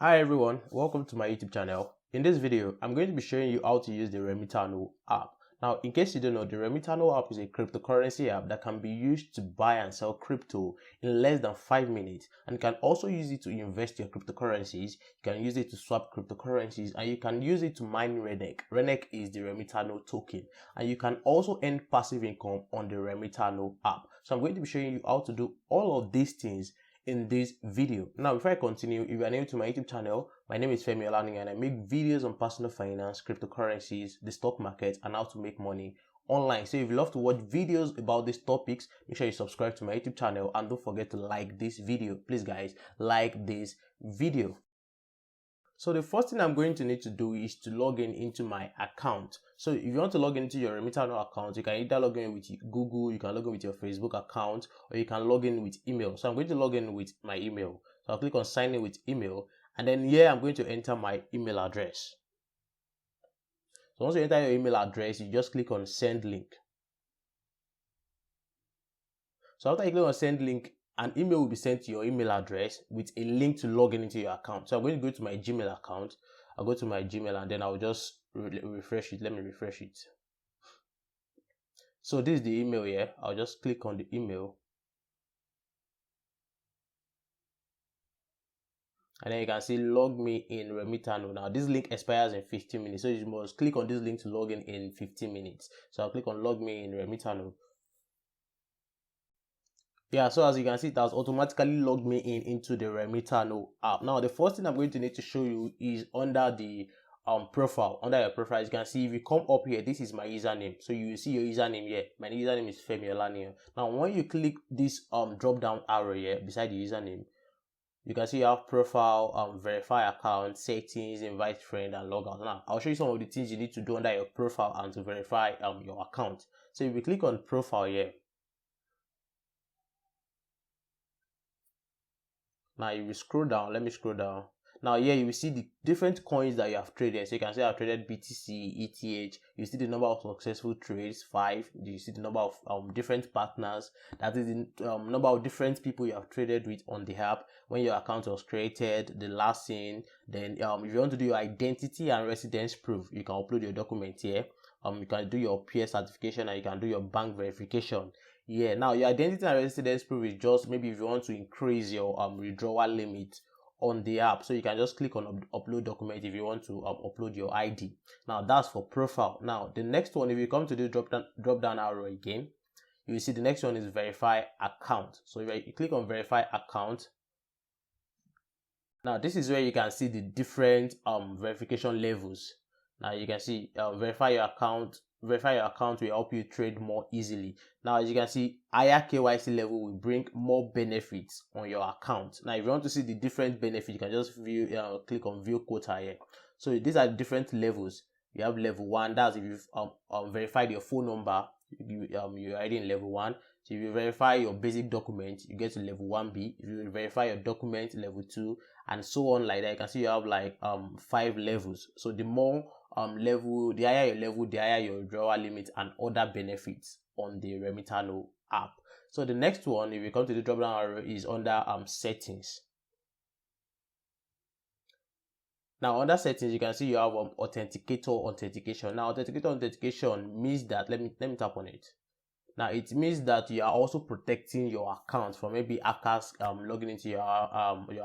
Hi everyone, welcome to my YouTube channel. In this video, I'm going to be showing you how to use the Remitano app. Now, in case you don't know, the Remitano app is a cryptocurrency app that can be used to buy and sell crypto in less than 5 minutes. And you can also use it to invest your cryptocurrencies, you can use it to swap cryptocurrencies, and you can use it to mine RENEC. RENEC is the Remitano token. And you can also earn passive income on the Remitano app. So I'm going to be showing you how to do all of these things in this video. Now, before I continue, if you are new to my YouTube channel, my name is Femi Olaniyan and I make videos on personal finance, cryptocurrencies, the stock market, and how to make money online. So if you love to watch videos about these topics, make sure you subscribe to my YouTube channel and don't forget to like this video. Please guys, like this video. So the first thing I'm going to need to do is to log in into my account. So if you want to log into your Remitano account, you can either log in with Google, you can log in with your Facebook account, or you can log in with email. So I'm going to log in with my email. So I'll click on sign in with email, and then here I'm going to enter my email address. So once you enter your email address, you just click on send link. So after you click on send link, an email will be sent to your email address with a link to log in into your account. So I'm going to go to my Gmail account. I'll go to my Gmail and then I'll just refresh it. Let me refresh it. So this is the email here. I'll just click on the email. And then you can see log me in Remitano. Now this link expires in 15 minutes. So you must click on this link to log in 15 minutes. So I'll click on log me in Remitano. Yeah, so as you can see, it has automatically logged me into the Remitano app. Now, the first thing I'm going to need to show you is under the profile. Under your profile, as you can see, if you come up here, this is my username. So you see your username here. My username is Femi Olaniyan. Now, when you click this drop down arrow here beside the username, you can see you have profile, verify account, settings, invite friend, and log out. Now, I'll show you some of the things you need to do under your profile and to verify your account. So if you click on profile here, now you will scroll down. Let me scroll down. Now here you will see the different coins that you have traded. So you can see I've traded BTC, ETH. You see the number of successful trades, 5. You see the number of different partners. That is the number of different people you have traded with on the app. When your account was created, the last thing. Then if you want to do your identity and residence proof, you can upload your document here. You can do your peer certification and you can do your bank verification. Yeah, now your identity and residence proof is just maybe if you want to increase your withdrawal limit on the app. So you can just click on upload document if you want to upload your ID. Now that's for profile. Now the next one, if you come to the drop down arrow again, you will see the next one is verify account. So if you click on verify account, now this is where you can see the different verification levels. Now you can see verify your account will help you trade more easily. Now as you can see, higher KYC level will bring more benefits on your account. Now if you want to see the different benefits, you can just view click on view quota here. So these are different levels. You have level 1, that's if you've verified your phone number, you're already in level 1. So if you verify your basic document, you get to level 1B. If you verify your document, level 2, and so on like that. You can see you have like 5 levels. So the more the higher your level, the higher your withdrawal limit and other benefits on the Remitano app. So the next one, if you come to the drop down arrow, is under settings. Now under settings, you can see you have authenticator authentication. Now authenticator authentication means that let me tap on it. Now it means that you are also protecting your account from maybe hackers logging into your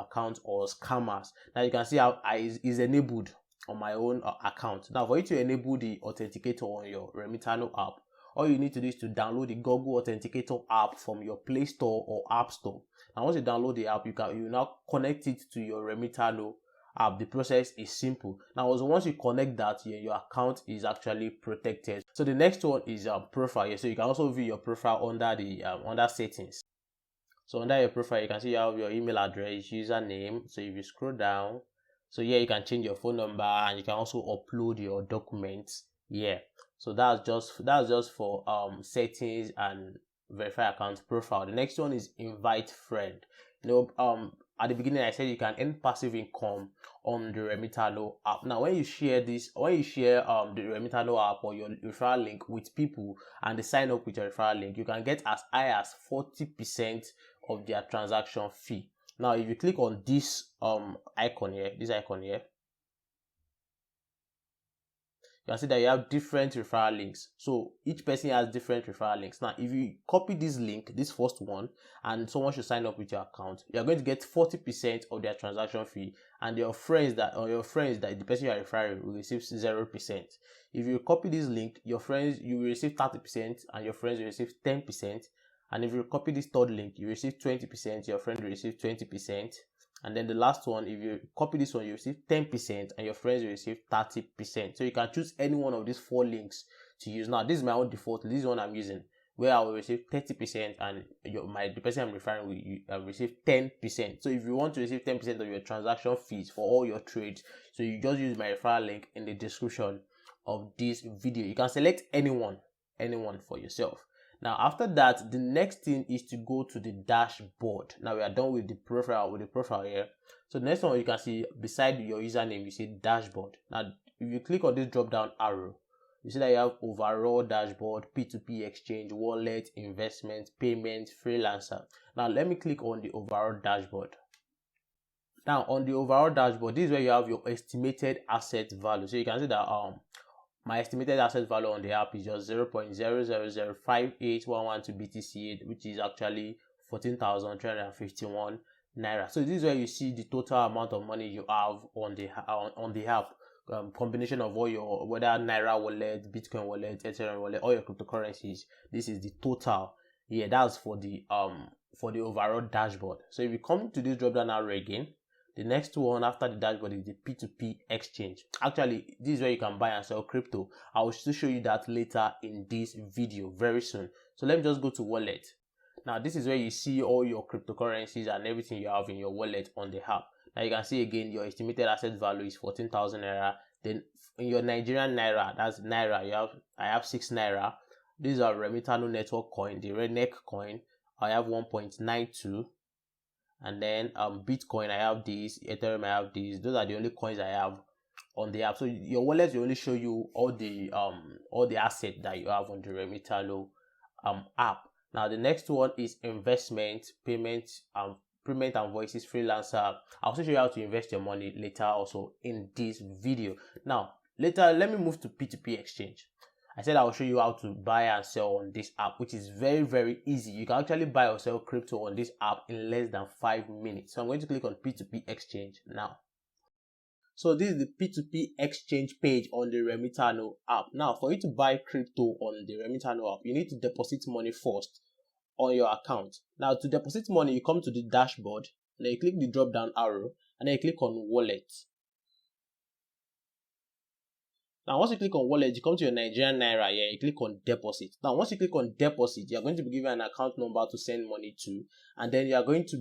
account or scammers. Now you can see how is enabled on my own account. Now for you to enable the authenticator on your Remitano app, all you need to do is to download the Google Authenticator app from your Play Store or App Store. Now once you download the app, you now connect it to your Remitano app. The process is simple. Now once you connect that, your account is actually protected. So the next one is profile. So you can also view your profile under the under settings. So under your profile, you can see you have your email address, username. So if you scroll down, so here you can change your phone number and you can also upload your documents. Yeah, so that's just for settings and verify account profile. The next one is invite friend. At the beginning I said you can earn passive income on the Remitano app. Now when you share the Remitano app or your referral link with people and they sign up with your referral link, you can get as high as 40% of their transaction fee. Now, if you click on this icon here, you can see that you have different referral links. So each person has different referral links. Now, if you copy this link, this first one, and someone should sign up with your account, you're going to get 40% of their transaction fee, and your friends that the person you are referring will receive 0%. If you copy this link, your friends, you will receive 30%, and your friends will receive 10%. And if you copy this third link, you receive 20%, your friend will receive 20%. And then the last one, if you copy this one, you receive 10% and your friends will receive 30%. So you can choose any one of these 4 links to use. Now, this is my own default. This is one I'm using, where I will receive 30% and the person I'm referring will receive 10%. So if you want to receive 10% of your transaction fees for all your trades, so you just use my referral link in the description of this video. You can select anyone for yourself. Now, after that, the next thing is to go to the dashboard. Now we are done with the profile here. So the next one, you can see beside your username, you see dashboard. Now, if you click on this drop down arrow, you see that you have overall dashboard, P2P exchange, wallet, investment, payment, freelancer. Now let me click on the overall dashboard. Now on the overall dashboard, this is where you have your estimated asset value. So you can see that my estimated asset value on the app is just 0.00058112 BTC, which is actually 14,351 naira. So this is where you see the total amount of money you have on the app. Combination of all your, whether Naira wallet, Bitcoin wallet, Ethereum wallet, all your cryptocurrencies. This is the total. Yeah, that's for the overall dashboard. So if you come to this drop down arrow again, the next one after the dashboard is the P2P exchange. Actually, this is where you can buy and sell crypto. I will still show you that later in this video very soon. So let me just go to wallet. Now, this is where you see all your cryptocurrencies and everything you have in your wallet on the app. Now, you can see again, your estimated asset value is 14,000 naira. Then in your Nigerian naira, that's naira, I have 6 naira. These are Remitano network coin, the RENEC coin. I have 1.92. And then Bitcoin, I have these, Ethereum, I have these. Those are the only coins I have on the app. So your wallet will only show you all the assets that you have on the Remitano app. Now the next one is investment, payment and voices, freelancer. I'll also show you how to invest your money later also in this video. Now later, let me move to P2P exchange. I said I will show you how to buy and sell on this app, which is very, very easy. You can actually buy or sell crypto on this app in less than 5 minutes. So I'm going to click on P2P exchange now. So this is the P2P exchange page on the Remitano app. Now, for you to buy crypto on the Remitano app, you need to deposit money first on your account. Now, to deposit money, you come to the dashboard, then you click the drop down arrow, and then you click on wallet. Now, once you click on wallet, you come to your Nigerian naira here, you click on deposit. Now, once you click on deposit, you're going to be given an account number to send money to, and then you are going to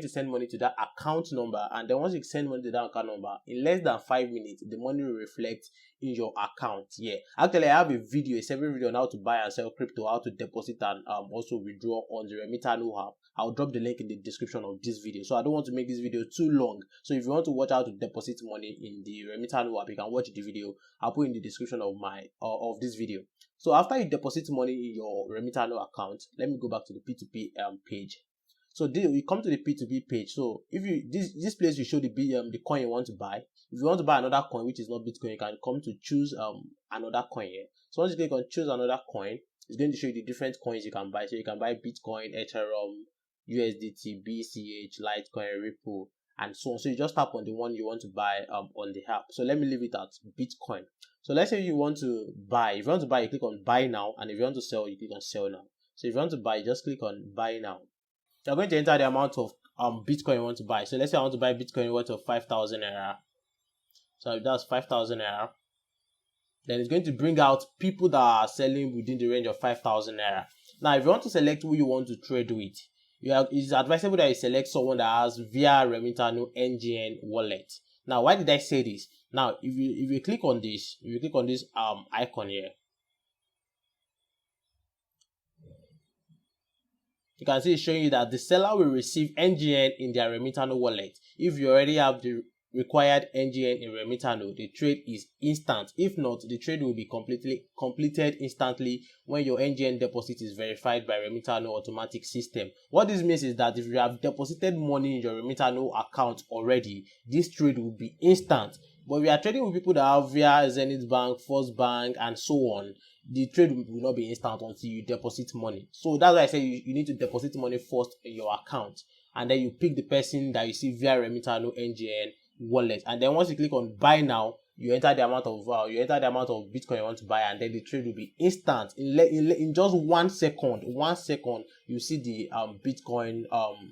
send money to that account number. And then once you send money to that account number, in less than 5 minutes, the money will reflect in your account. Yeah, actually, I have a separate video on how to buy and sell crypto, how to deposit and also withdraw on the Remitano app. I'll drop the link in the description of this video. So I don't want to make this video too long. So if you want to watch how to deposit money in the Remitano app, you can watch the video. I'll put in the description of this video. So after you deposit money in your Remitano account, let me go back to the P2P page. So you come to the P2P page. So if you this place will show the coin you want to buy. If you want to buy another coin which is not Bitcoin, you can come to choose another coin here. So once you click on choose another coin, it's going to show you the different coins you can buy. So you can buy Bitcoin, Ethereum, USDT, BCH, Litecoin, Ripple, and so on. So you just tap on the one you want to buy on the app. So let me leave it at Bitcoin. So let's say you want to buy. If you want to buy, you click on buy now, and if you want to sell, you click on sell now. So if you want to buy, just click on buy now. You're going to enter the amount of Bitcoin you want to buy. So let's say I want to buy Bitcoin worth of 5,000 naira. So if that's 5,000 naira, then it's going to bring out people that are selling within the range of 5,000 naira. Now, if you want to select who you want to trade with, it's advisable that you select someone that has via Remitano NGN wallet. Now, why did I say this? Now, if you click on this, icon here, you can see it's showing you that the seller will receive NGN in their Remitano wallet. If you already have the required NGN in Remitano, the trade is instant. If not, the trade will be completed instantly when your NGN deposit is verified by Remitano automatic system. What this means is that if you have deposited money in your Remitano account already, this trade will be instant. But if you are trading with people that have via Zenith Bank, First Bank, and so on, the trade will not be instant until you deposit money. So that's why I say you need to deposit money first in your account, and then you pick the person that you see via Remitano NGN wallet, and then once you click on buy now, you enter the amount of Bitcoin you want to buy, and then the trade will be instant. In just 1 second, you see the Bitcoin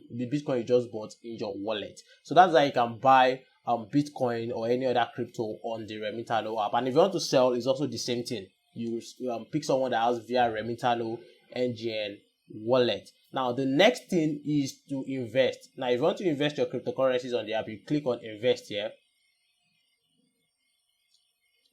you just bought in your wallet. So that's how you can buy Bitcoin or any other crypto on the Remitano app. And if you want to sell, it's also the same thing. You pick someone that has via Remitano NGN wallet. Now the next thing is to invest. Now if you want to invest your cryptocurrencies on the app, you click on invest here.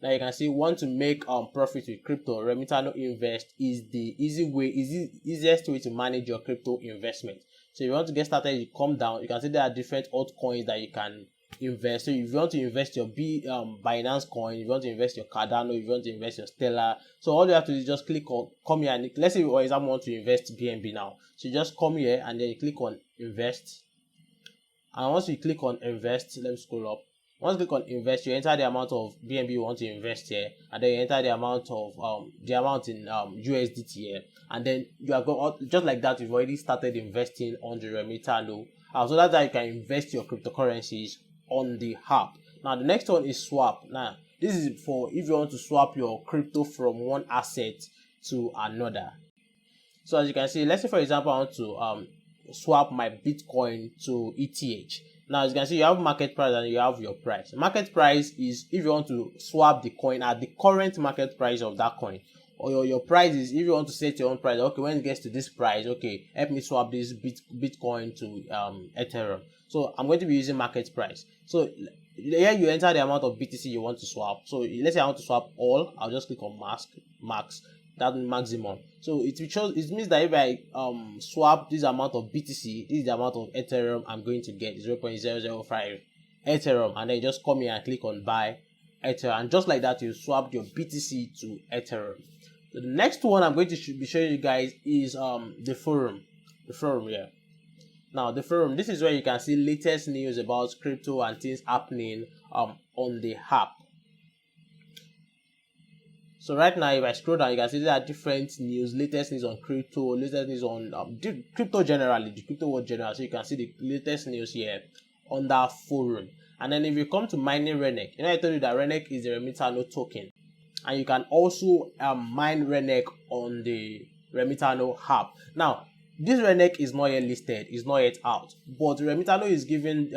Now you can see want to make profit with crypto. Remitano Invest is the easiest way to manage your crypto investment. So if you want to get started, you come down. You can see there are different altcoins that you can invest. So if you want to invest your Binance coin, if you want to invest your Cardano, if you want to invest your Stellar, so all you have to do is just click on come here, and let's say for example want to invest BNB now. So you just come here and then you click on invest, and once you click on invest, let me scroll up. Once you click on invest, you enter the amount of BNB you want to invest here, and then you enter the amount in USDT here, and then you are going just like that. You've already started investing on the Remitano. So that's how you can invest your cryptocurrencies on the app. Now the next one is swap. Now this is for if you want to swap your crypto from one asset to another. So as you can see, let's say for example I want to swap my Bitcoin to ETH. Now as you can see, you have market price and you have your price. Market price is if you want to swap the coin at the current market price of that coin. Or your price is if you want to set your own price. Okay, when it gets to this price, okay, help me swap this Bitcoin to Ethereum. So I'm going to be using market price. So here you enter the amount of BTC you want to swap. So let's say I want to swap all. I'll just click on max. That maximum. So it means that if I swap this amount of BTC, this is the amount of Ethereum I'm going to get, 0.005 Ethereum, and then you just come here and click on buy Ethereum, and just like that you swap your BTC to Ethereum. So the next one I'm going to be showing you guys is the forum here. Now the forum, this is where you can see latest news about crypto and things happening on the app. So right now, if I scroll down, you can see there are different news, latest news on crypto, latest news on crypto generally, the crypto world general. So you can see the latest news here on that forum. And then if you come to mining RENEC, I told you that RENEC is the Remitano token, and you can also mine RENEC on the Remitano app. Now this RENEC is not yet listed, it's not yet out, but Remitano is giving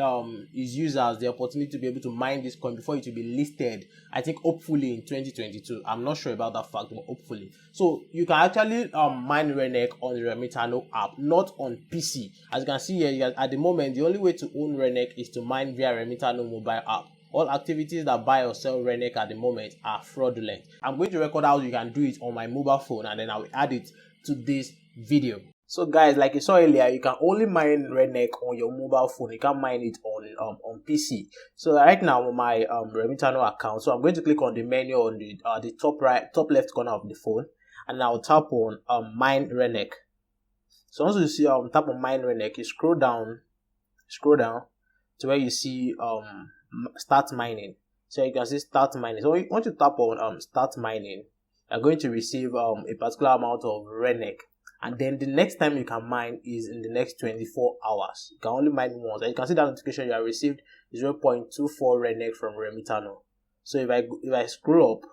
his users the opportunity to be able to mine this coin before it will be listed. I think hopefully in 2022. I'm not sure about that fact, but hopefully. So you can actually mine RENEC on the Remitano app, not on PC. As you can see here, at the moment, the only way to own RENEC is to mine via Remitano mobile app. All activities that buy or sell RENEC at the moment are fraudulent. I'm going to record how you can do it on my mobile phone, and then I will add it to this video. So guys, like you saw earlier, you can only mine RENEC on your mobile phone. You can't mine it on PC. So right now on my Remitano account, so I'm going to click on the menu on the top left corner of the phone, and I'll tap on mine RENEC. So once you see tap on mine RENEC, you scroll down to where you see start mining. So you can see start mining. So once you tap on start mining, you're going to receive a particular amount of RENEC. And then the next time you can mine is in the next 24 hours. You can only mine once. And you can see that notification you have received 0.24 RENEC from Remitano. So if I scroll up,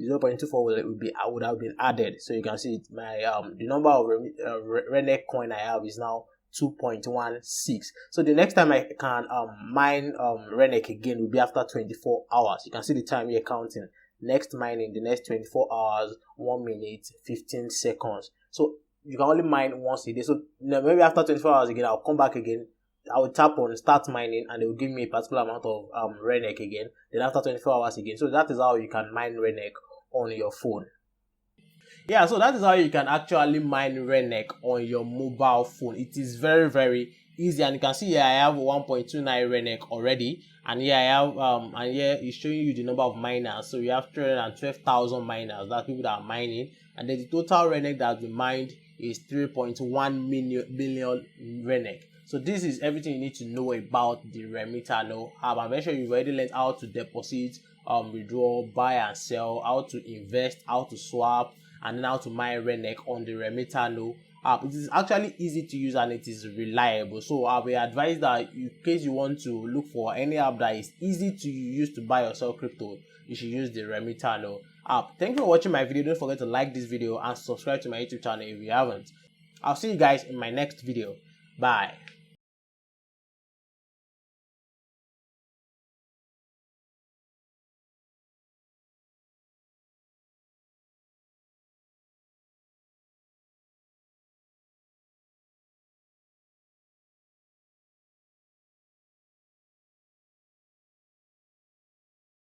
0.24 would have been added. So you can see it, my the number of RENEC coin I have is now 2.16. So the next time I can mine RENEC again will be after 24 hours. You can see the time here counting. Next mining, the next 24 hours, 1 minute, 15 seconds. So you can only mine once a day. So maybe after 24 hours again, I'll come back again. I will tap on start mining, and it will give me a particular amount of RENEC again. Then after 24 hours again. So that is how you can mine RENEC on your phone. Yeah, so that is how you can actually mine RENEC on your mobile phone. It is very, very easy. And you can see here I have 1.29 RENEC already, and here I have and here it's showing you the number of miners. So you have 312,000 miners, that's people that are mining, and then the total RENEC that has been mined is 3.1 billion RENEC. So this is everything you need to know about the Remitano app. I'm very sure you've already learned how to deposit, withdraw, buy and sell, how to invest, how to swap, and then how to mine RENEC on the Remitano app. It is actually easy to use and it is reliable. So I will advise that in case you want to look for any app that is easy to use to buy or sell crypto, you should use the Remitano app. Thank you for watching my video. Don't forget to like this video and subscribe to my YouTube channel if you haven't. I'll see you guys in my next video. Bye.